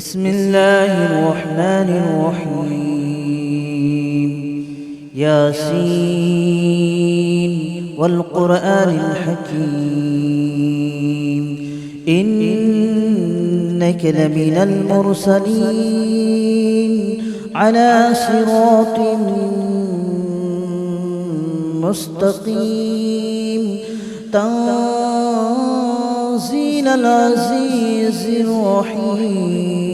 بسم الله الرحمن الرحيم. ياسين والقرآن الحكيم إنك لمن المرسلين على صراط مستقيم تنزيل العزيز الرحيم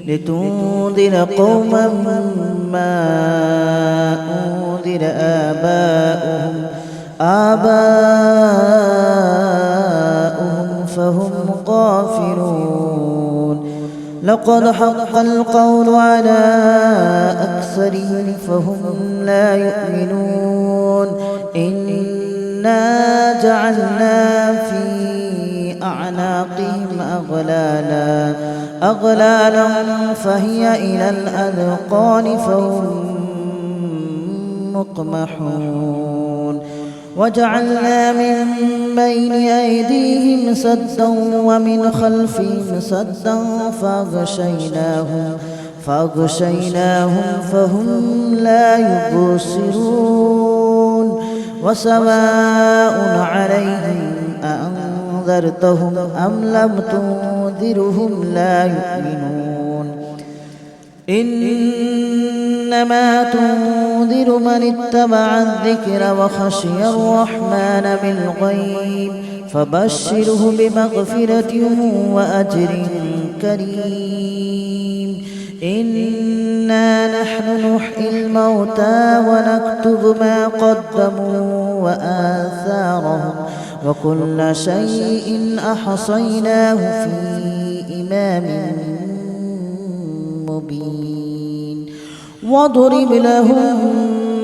لتنذر قوما ما أنذر آباؤهم فهم غافلون. لقد حق القول على أكثرهم فهم لا يؤمنون. إنا جعلنا في أعناقهم أغلالا فهي إلى الأذقان فهم مقمحون. وجعلنا من بين أيديهم سدا ومن خلفهم سدا فأغشيناهم فهم لا يبصرون. وسواء عليهم أأنذرتهم أم لم تنذرهم لا يؤمنون. إنما تنذر من اتبع الذكر وخشي الرحمن بالغيب فبشره بمغفرة وأجر كريم. إنا نحن نحيي الموتى ونكتب ما قدموا وآثارهم وكل شيء أحصيناه في إمام مبين. واضرب لهم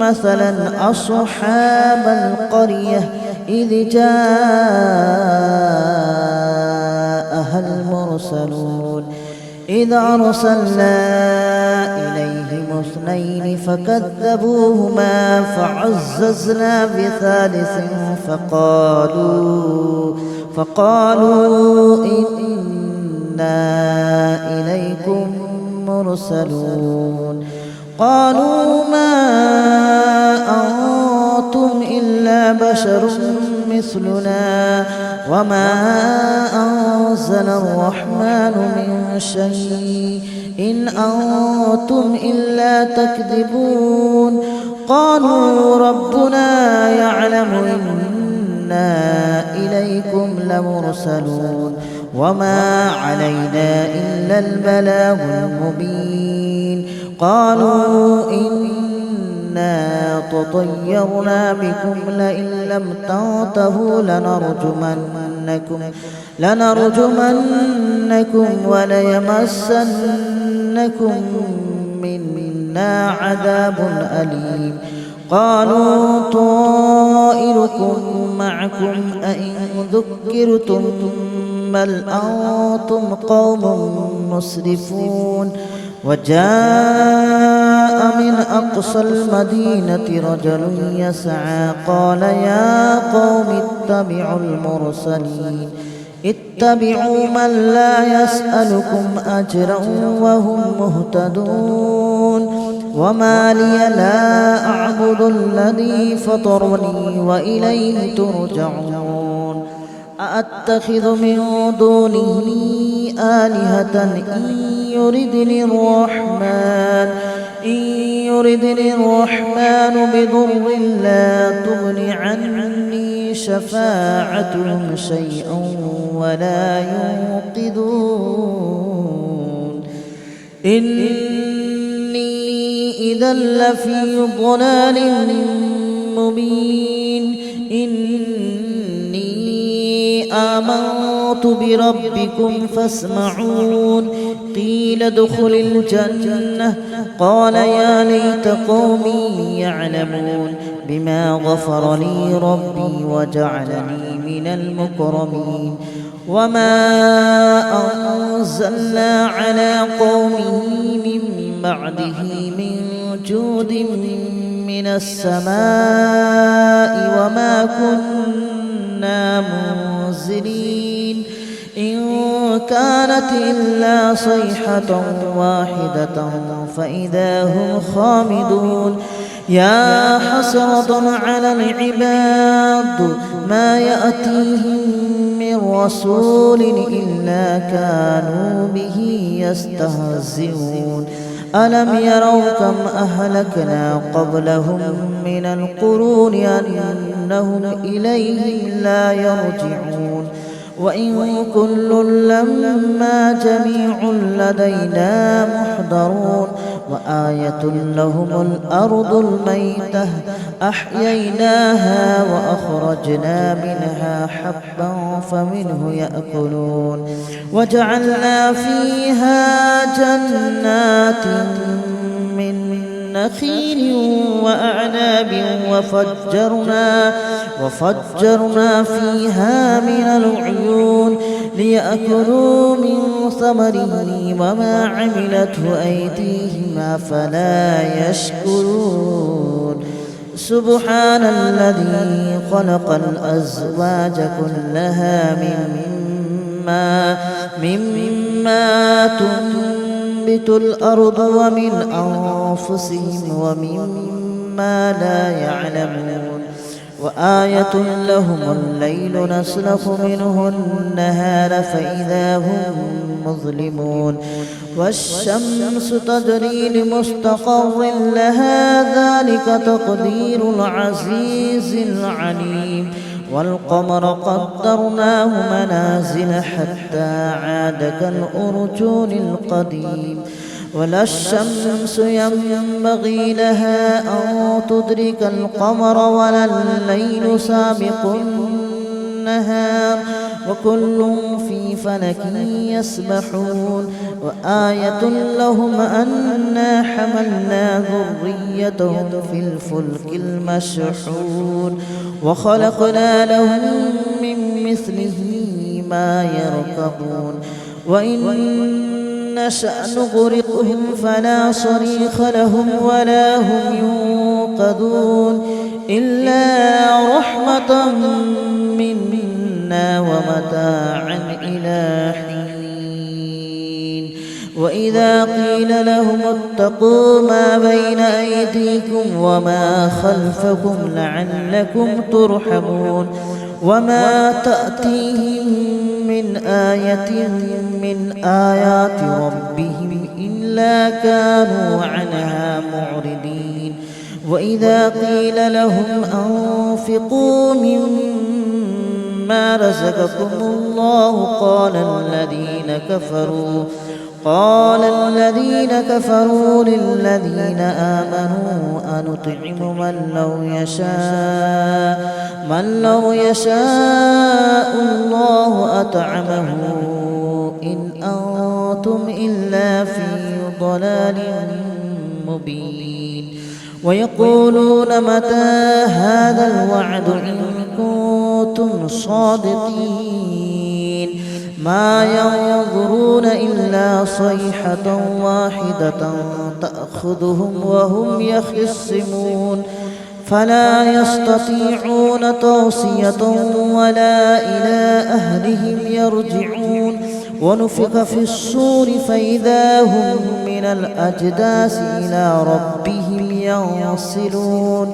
مثلا أصحاب القرية إذ جاءها المرسلون إذ أرسلنا إليهم اثنين فكذبوهما فعززنا بثالث فقالوا إنا إليكم مرسلون. قالوا ما أنتم إلا بشر مثلنا وما أنزل الرحمن من شيء إن أنتم إلا تكذبون. قالوا ربنا يعلم إنا إليكم لمرسلون وما علينا إلا البلاغ المبين. قالوا إنا تطيرنا بكم لئن لم تنتهوا لنرجمنكم وليمسنكم منا عذاب أليم. قالوا طائركم معكم أئن ذكرتم بل أنتم قوم مسرفون. وجاء من أقصى المدينة رجل يسعى قال يا قوم اتبعوا من لا يسألكم أجرا وهم مهتدون. وما لي لا أعبد الذي فطرني وإليه ترجعون. أأتخذ من دونه آلهة إن يردني الرحمن بضر لا تغن عني شفاعتهم شيئا ولا ينقذون. إني إذا لفي ضلال مبين. آمنت بربكم فاسمعون. قيل ادخل الجنة قال يا ليت قومي يعلمون بما غفر لي ربي وجعلني من المكرمين. وما أنزلنا على قومه من بعده من جود من السماء وما كنا منزلين. إن كانت إلا صيحة واحدة فإذا هم خامدون يا حسرة على العباد ما يأتيهم من رسول إلا كانوا به يستهزئون ألم يروا كم أهلكنا قبلهم من القرون أنهم إليهم لا يرجعون وإن كل لما جميع لدينا محضرون وآية لهم الأرض الميتة أحييناها وأخرجنا منها حبا فمنه يأكلون وجعلنا فيها جنات من نخيل وأعناب وفجرنا فيها من العيون ليأكلوا من ثمره وما عملته أيديهم أفلا يشكرون سبحان الذي خلق الأزواج كلها مما تنبت الأرض ومن أنفسهم ومما لا يعلمون وآية لهم الليل نسلخ منه النهار فإذا هم مظلمون والشمس تجري لمستقر لها ذلك تقدير العزيز العليم والقمر قدرناه منازل حتى عاد كالأرجون القديم ولا الشمس ينبغي لها أن تدرك القمر ولا الليل سابق النهار وكل في فلك يسبحون وآية لهم أنا حملنا ذريتهم في الفلك المشحون وخلقنا لهم من مثله ما يركبون وإن نشأ نغرقهم فلا صريخ لهم ولا هم ينقذون إلا رحمة منا ومتاعا إلى حين وإذا قيل لهم اتقوا ما بين أيديكم وما خلفكم لعلكم ترحمون وما تأتيهم من آية من آيات ربهم إلا كانوا عنها معرضين وإذا قيل لهم أنفقوا مما رزقكم الله قال الذين كفروا للذين آمنوا أنطعم من لو يشاء الله أطعمه إن أنتم إلا في ضلال مبين ويقولون متى هذا الوعد إن كنتم صادقين ما ينظرون إلا صيحة واحدة تأخذهم وهم يخصمون فلا يستطيعون توصية ولا إلى أهلهم يرجعون ونفخ في الصور فإذا هم من الأجداث إلى ربهم ينسلون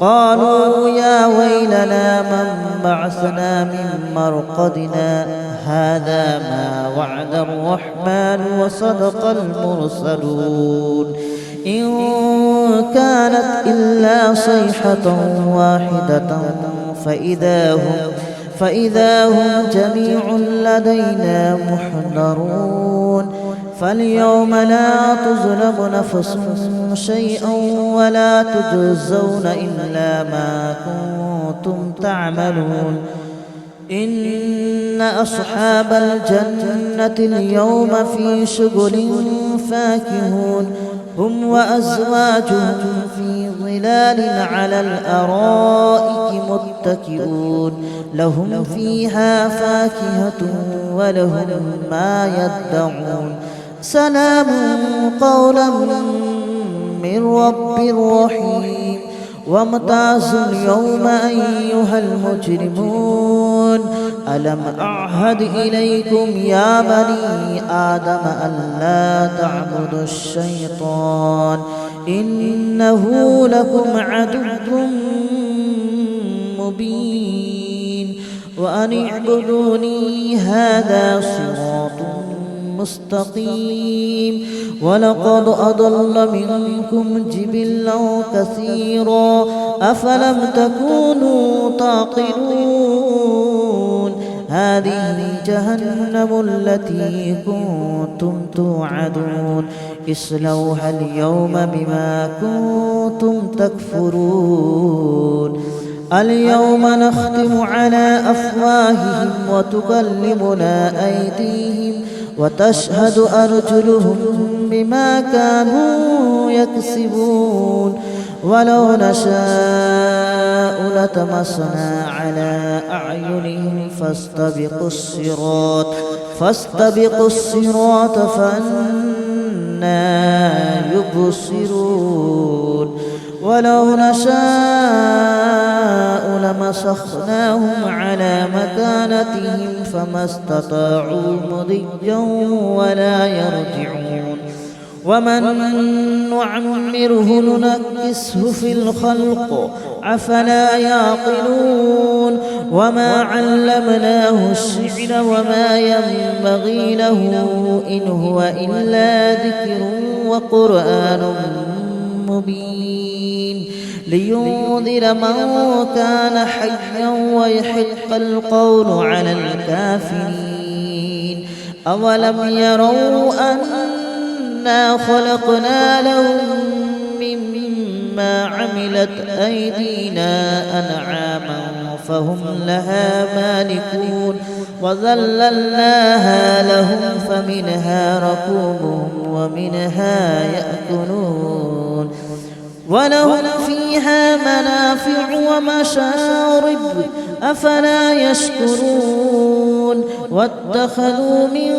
قالوا يا ويلنا من بعثنا من مرقدنا هذا ما وعد الرحمن وصدق المرسلون إن كانت إلا صيحة واحدة فإذا هم جميع لدينا محضرون فاليوم لا تظلم نفس شيئا ولا تجزون إلا ما كنتم تعملون إن أصحاب الجنة اليوم في شغل فاكهون هم وأزواجهم في ظلال على الأرائك متكئون لهم فيها فاكهة ولهم ما يدعون سلام قولا من رب رحيم وامتازوا اليوم أيها المجرمون ألم أعهد إليكم يا بني آدم ألا تعبدوا الشيطان إنه لكم عدو مبين وأن اعبدوني هذا صراط مستقيم ولقد أضل منكم جبلا كثيرا أفلم تكونوا تعقلون هذه جهنم التي كنتم توعدون اصلوها اليوم بما كنتم تكفرون اليوم نختم على أفواههم وتكلمنا أيديهم وتشهد أرجلهم بما كانوا يكسبون ولو نشاء لطمسنا على أعينهم فاستبقوا الصراط فأنى يبصرون ولو نشاء لمسخناهم على مكانتهم فما استطاعوا مضيا ولا يرجعون ومن نعمره ننكسه في الخلق أفلا يعقلون وما علمناه الشعر وما ينبغي له إن هو إلا ذكر وقرآن مبين لينذر من كان حيا ويحق القول على الكافرين أولم يروا أنا خلقنا لهم مما عملت أيدينا أنعاما فهم لها مالكون وذللناها لهم فمنها ركوبهم ومنها يأكلون ولهم فيها منافع ومشارب أفلا يشكرون واتخذوا من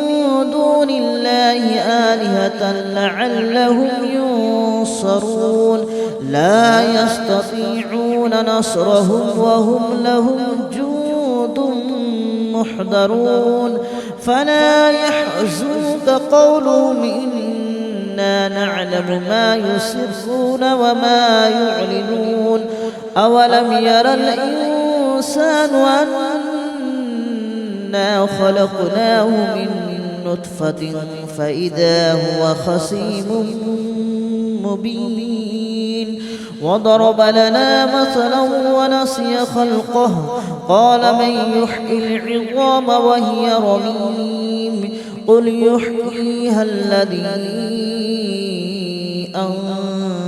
دون الله آلهة لعلهم ينصرون لا يستطيعون نصرهم وهم لهم جند محضرون فلا يحزنك قولهم إنا نعلم ما يسرون وما يعلنون أولم ير الإنسان أنا خلقناه من نطفة فإذا هو خصيم مبين وضرب لنا مثلا ونسي خلقه قال من يحيي العظام وهي رميم قل يحييها الذي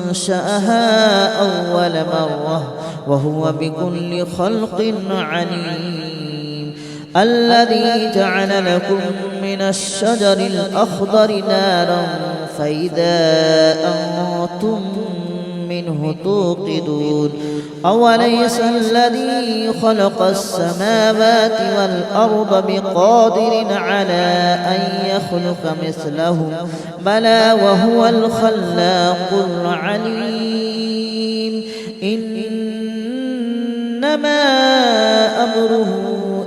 أنشأها أول مرة وهو بكل خلق عليم الذي جعل لكم من الشجر الأخضر نارا فإذا أنتم منه توقدون أوليس الذي خلق السماوات والأرض بقادر على أن يخلق مثلهم بلى وهو الخلاق العليم إنما أمره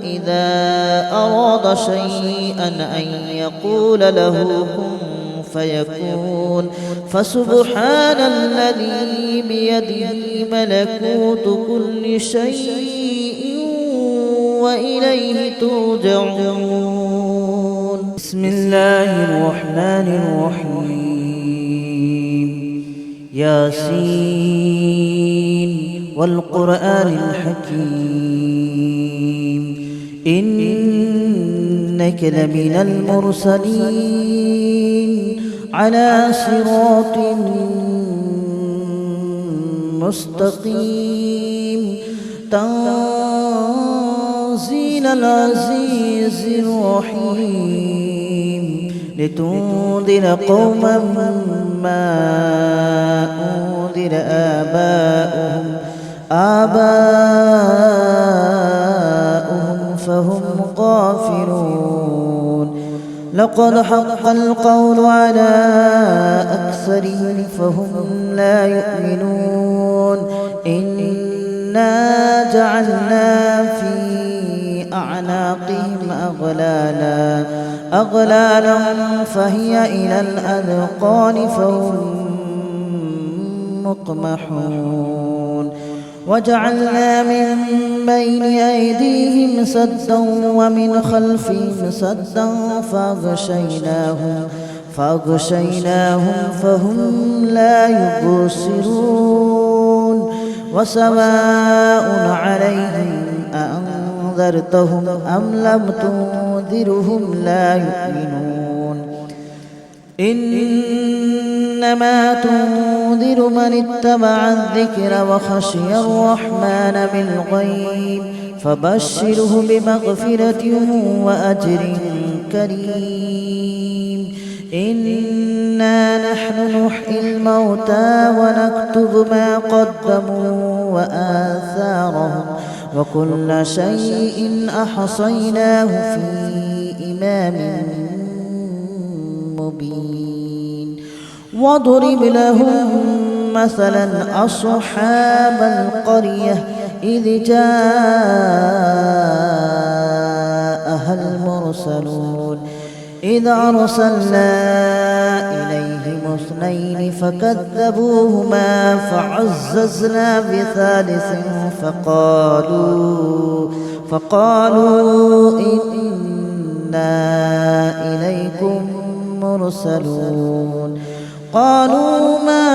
إذا أراد شيئا أن يقول له كن فيكون فسبحان الذي بيده ملكوت كل شيء وإليه ترجعون بسم الله الرحمن الرحيم ياسين والقرآن الحكيم إنك لمن المرسلين على صراط مستقيم تنزيل العزيز الرحيم لتنذر قوما ما أنذر آباؤهم فهم غافلون لقد حق القول على أكثرهم فهم لا يؤمنون إنا جعلنا في أعناقهم أغلالا فهي إلى الأذقان فهم مقمحون وجعلنا من بين أيديهم سدا ومن خلفهم سدا فأغشيناهم فهم لا يبصرون وسواء عليهم أأنذرتهم أم لم تنذرهم لا يؤمنون إنما تنذر من اتبع الذكر وخشي الرحمن بالغيب فبشره بمغفرة وأجر كريم إنا نحن نحيي الموتى ونكتب ما قدموا وآثارهم وكل شيء أحصيناه في إمام مبين واضرب لهم مثلا أصحاب القرية إذ جاءها المرسلون إذ أرسلنا إليهم اثنين فكذبوهما فعززنا بثالث فقالوا إنا إليكم مرسلون قالوا ما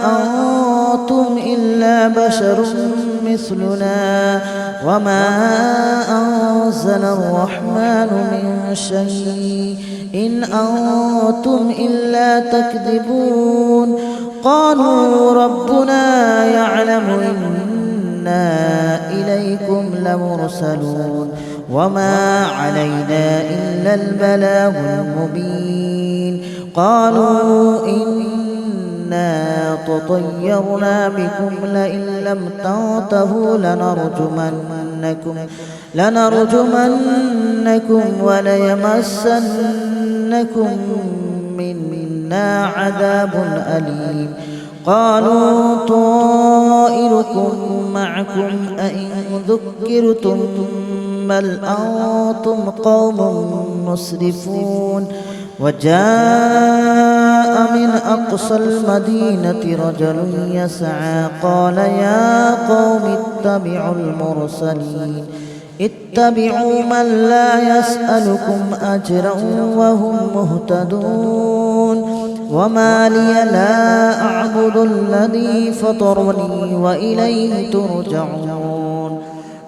أنتم إلا بشر مثلنا وما أنزل الرحمن من شيء إن أنتم إلا تكذبون قالوا ربنا يعلم إنا إليكم لمرسلون وما علينا إلا البلاغ المبين قالوا إنا تطيرنا بكم لئن لم تنتهوا لنرجمنكم وليمسنكم منا عذاب أليم قالوا طائركم معكم أئن ذكرتم بل أنتم قوم مسرفون وجاء من أقصى المدينة رجل يسعى قال يا قوم اتبعوا من لا يسألكم أجرا وهم مهتدون وما لي لا أعبد الذي فطرني وإليه ترجعون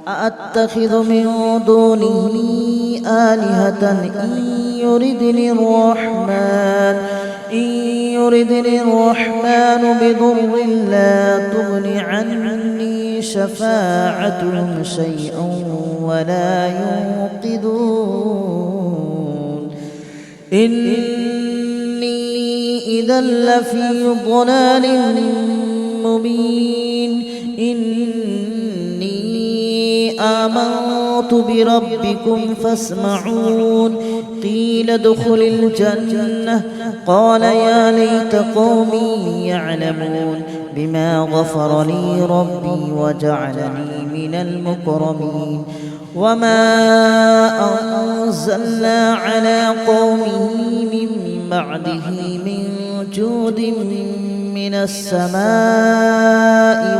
أأتخذ من دونه آلهة إن يردني الرحمن بضر لا تغن عني شفاعتهم شيئا ولا ينقذون إني إذا لفي ضلال مبين إني آمنت بربكم فاسمعون قيل ادخل الجنة قال يا ليت قومي يعلمون بما غفر لي ربي وجعلني من المكرمين وما أنزلنا على قومه من بعده من جود من السماء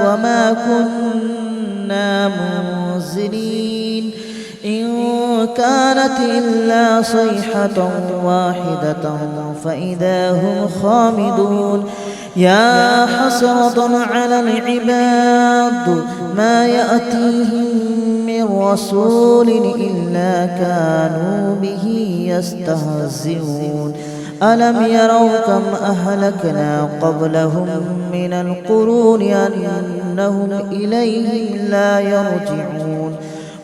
وما كنا منزلين إن كانت إلا صيحة واحدة فإذا هم خامدون يا حسرة على العباد ما يأتيهم من رسول إلا كانوا به يستهزئون ألم يروا كم أهلكنا قبلهم من القرون أنهم إليهم لا يرجعون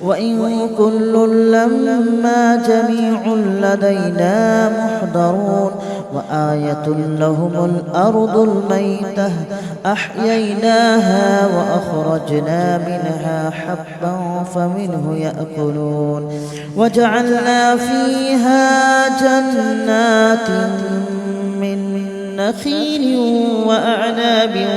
وإن كل لما جميع لدينا محضرون وآية لهم الأرض الميتة أحييناها وأخرجنا منها حبا فمنه يأكلون وجعلنا فيها جنات من نخيل وأعناب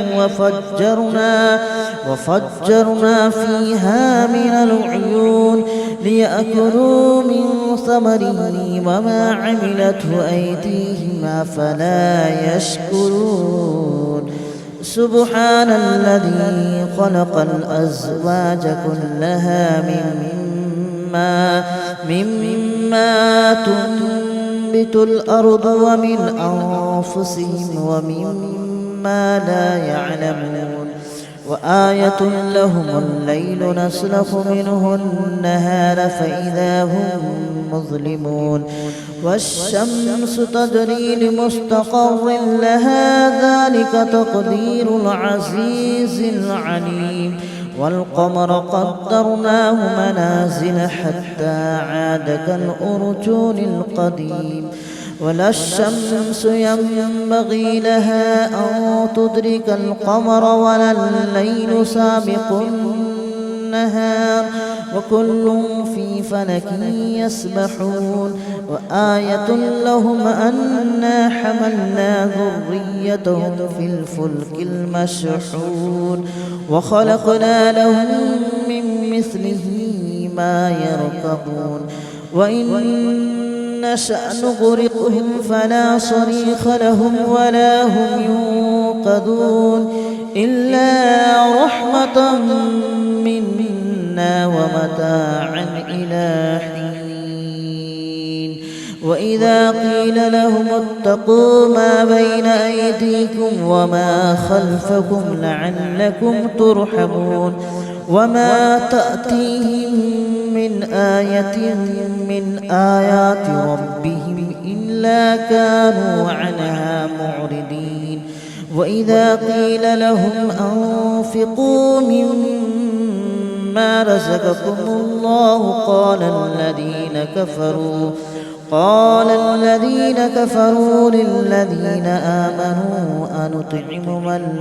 وفجرنا فيها من العيون ليأكلوا من ثمره وما عملته أيديهم أفلا يشكرون سبحان الذي خلق الأزواج كلها مما تنبت الأرض ومن أنفسهم ومما لا يعلمون وآية لهم الليل نسلخ منه النهار فإذا هم مظلمون والشمس تجري لمستقر لها ذلك تقدير العزيز العليم والقمر قدرناه منازل حتى عاد كالأرجون القديم ولا الشمس ينبغي لها أن تدرك القمر ولا الليل سابق النهار وكل في فلك يسبحون وآية لهم أنا حملنا ذريتهم في الفلك المشحون وخلقنا لهم من مثله ما يركبون وإن نشأ نغرقهم فلا صريخ لهم ولا هم ينقذون إلا رحمة منا ومتاعا إلى حين وإذا قيل لهم اتقوا ما بين أيديكم وما خلفكم لعلكم ترحمون وما تأتيهم من آية من آيات ربهم إلا كانوا عنها معرضين وإذا قيل لهم أنفقوا مما رزقكم الله قال الذين كفروا للذين آمنوا أنطعم من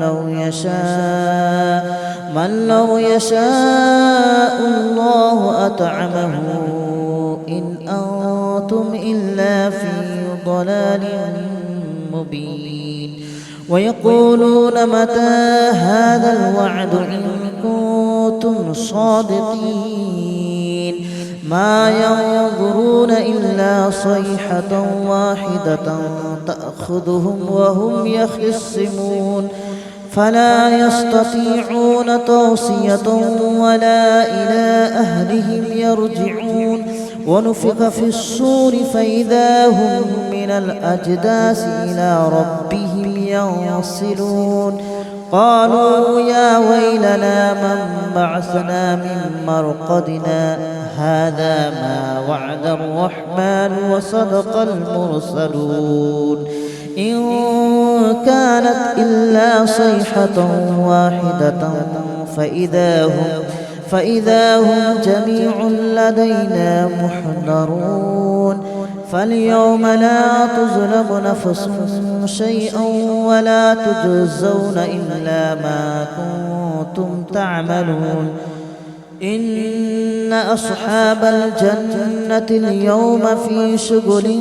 لو يشاء الله أطعمه إن أنتم إلا في ضلال مبين ويقولون متى هذا الوعد إن كنتم صادقين ما ينظرون إلا صيحة واحدة تأخذهم وهم يخصمون فلا يستطيعون توصية ولا إلى أهلهم يرجعون ونفخ في الصور فإذا هم من الأجداث إلى ربهم ينسلون قالوا يا ويلنا من بعثنا من مرقدنا هذا ما وعد الرحمن وصدق المرسلون إن كانت إلا صيحة واحدة فإذا هم جميع لدينا محضرون فاليوم لا تظلم نفس شيئا ولا تجزون إلا ما كنتم تعملون إن أصحاب الجنة اليوم في شغل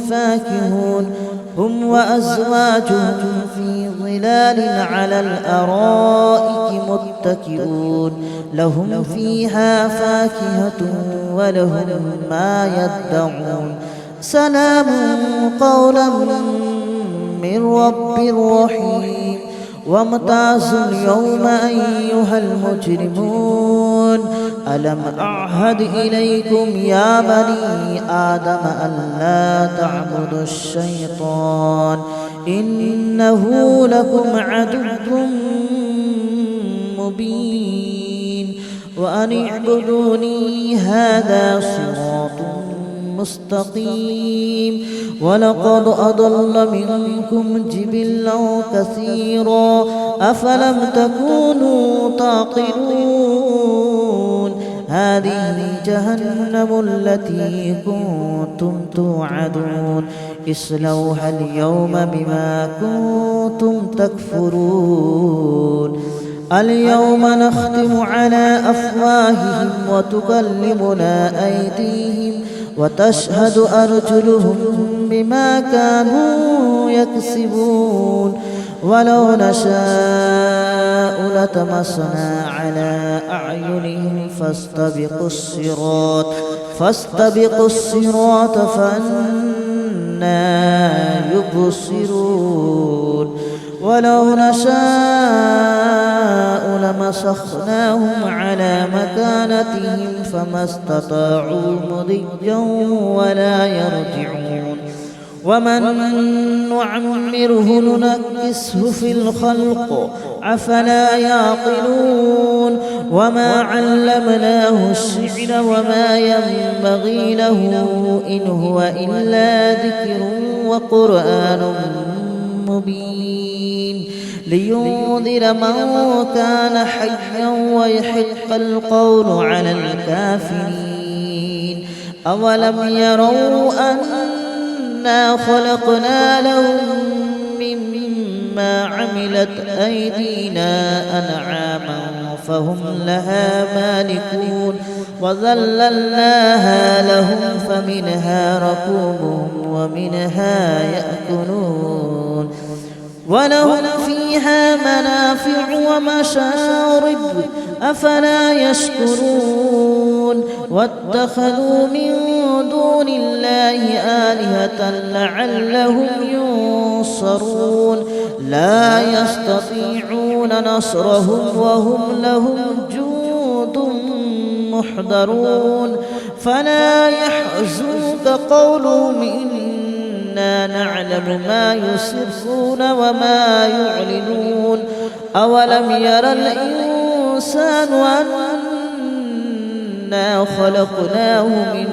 فاكهون هم وأزواجهم في ظلال على الأرائك متكئون لهم فيها فاكهة ولهم ما يدعون سلام قولا من رب رحيم وامتازوا اليوم أيها المجرمون ألم أعهد إليكم يا بني آدم ألا تعبدوا الشيطان إنه لكم عدو مبين وأن اعبدوني هذا صراط مستقيم ولقد أضل منكم جبلا كثيرا أفلم تكونوا تعقلون هذه جهنم التي كنتم توعدون اصلوها اليوم بما كنتم تكفرون اليوم نختم على أفواههم وتكلمنا أيديهم وتشهد أرجلهم بما كانوا يكسبون ولو نشاء لطمسنا على أعينهم فاستبقوا الصراط فأنى يبصرون ولو نشاء لمسخناهم على مكانتهم فما استطاعوا مضيا ولا يرجعون ومن نعمره ننكسه في الخلق أفلا يعقلون وما علمناه الشعر وما ينبغي له إن هو إلا ذكر وقرآن مبين لينذر من كان حيا ويحق القول على الكافرين أولم يروا أنا خلقنا لهم مما عملت أيدينا أنعاما فهم لها مالكون وذللناها لهم فمنها ركوبهم ومنها يأكلون ولهم فيها منافع ومشارب أفلا يشكرون واتخذوا من دون الله آلهة لعلهم ينصرون لا يستطيعون نصرهم وهم لهم جند محضرون فلا يحزنك قولهم إنا نعلم ما يسرون وما يعلنون أولم ير الإنسان أنا خلقناه من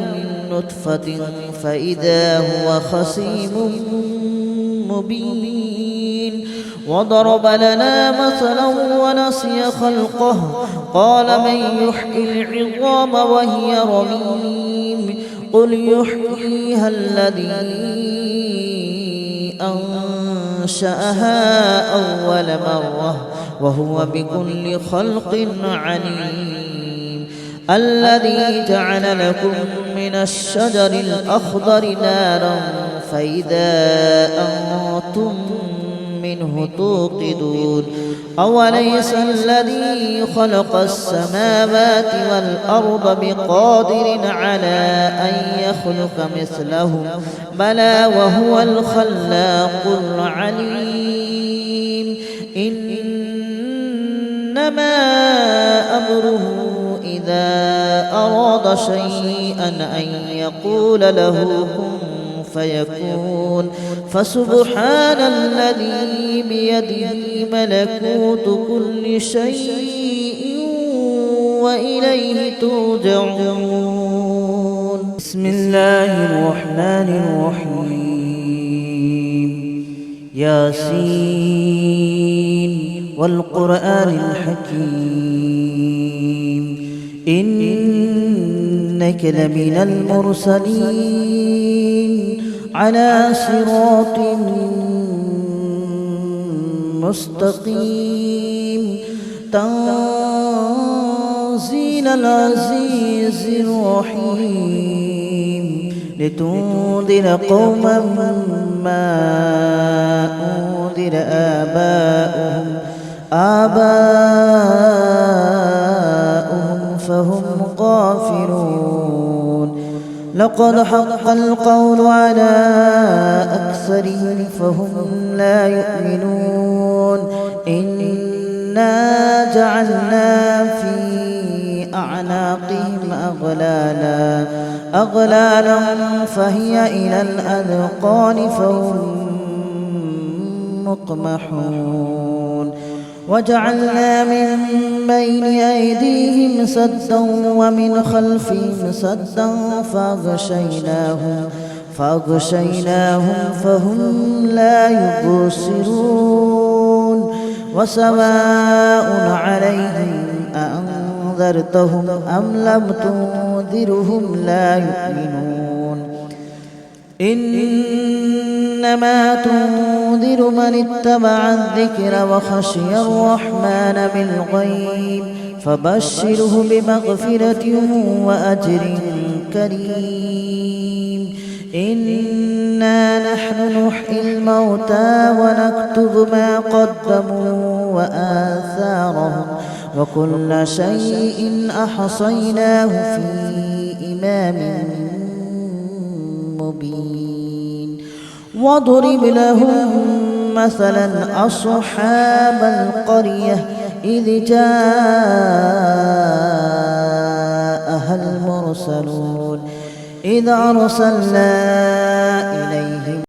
نطفة فإذا هو خصيم مبين وضرب لنا مثلا ونسي خلقه قال من يحيي العظام وهي رميم قل يحييها الذي أنشأها أول مرة وهو بكل خلق عليم الذي جعل لكم من الشجر الأخضر نارا فإذا أنتم منه توقدون أوليس الذي خلق السماوات والأرض بقادر على أن يخلق مثلهم بلى وهو الخلاق العليم إنما أمره إذا أراد شيئا أن يقول له كن فيكون فسبحان الذي بيده ملكوت كل شيء وإليه ترجعون بسم الله الرحمن الرحيم ياسين والقرآن الحكيم إنك لمن المرسلين على صراط مستقيم تنزيل العزيز الرحيم لتنذر قوما ما أنذر آباؤهم فهم غافلون لقد حق القول على أكثرهم فهم لا يؤمنون إنا جعلنا في أعناقهم أغلالا فهي إلى الأذقان فهم مقمحون وجعلنا من بين أيديهم سدا ومن خلفهم سدا فأغشيناهم فهم لا يبصرون وسواء عليهم أأنذرتهم أم لم تنذرهم لا يؤمنون إنما تنذر من اتبع الذكر وخشي الرحمن بالغيب فبشره بمغفرة وأجر كريم إنا نحن نحيي الموتى ونكتب ما قدموا وآثارهم وكل شيء أحصيناه في إمام مبين واضرب لهم مثلا أصحاب القرية إذ جاءها المرسلون إذ أرسلنا إليهم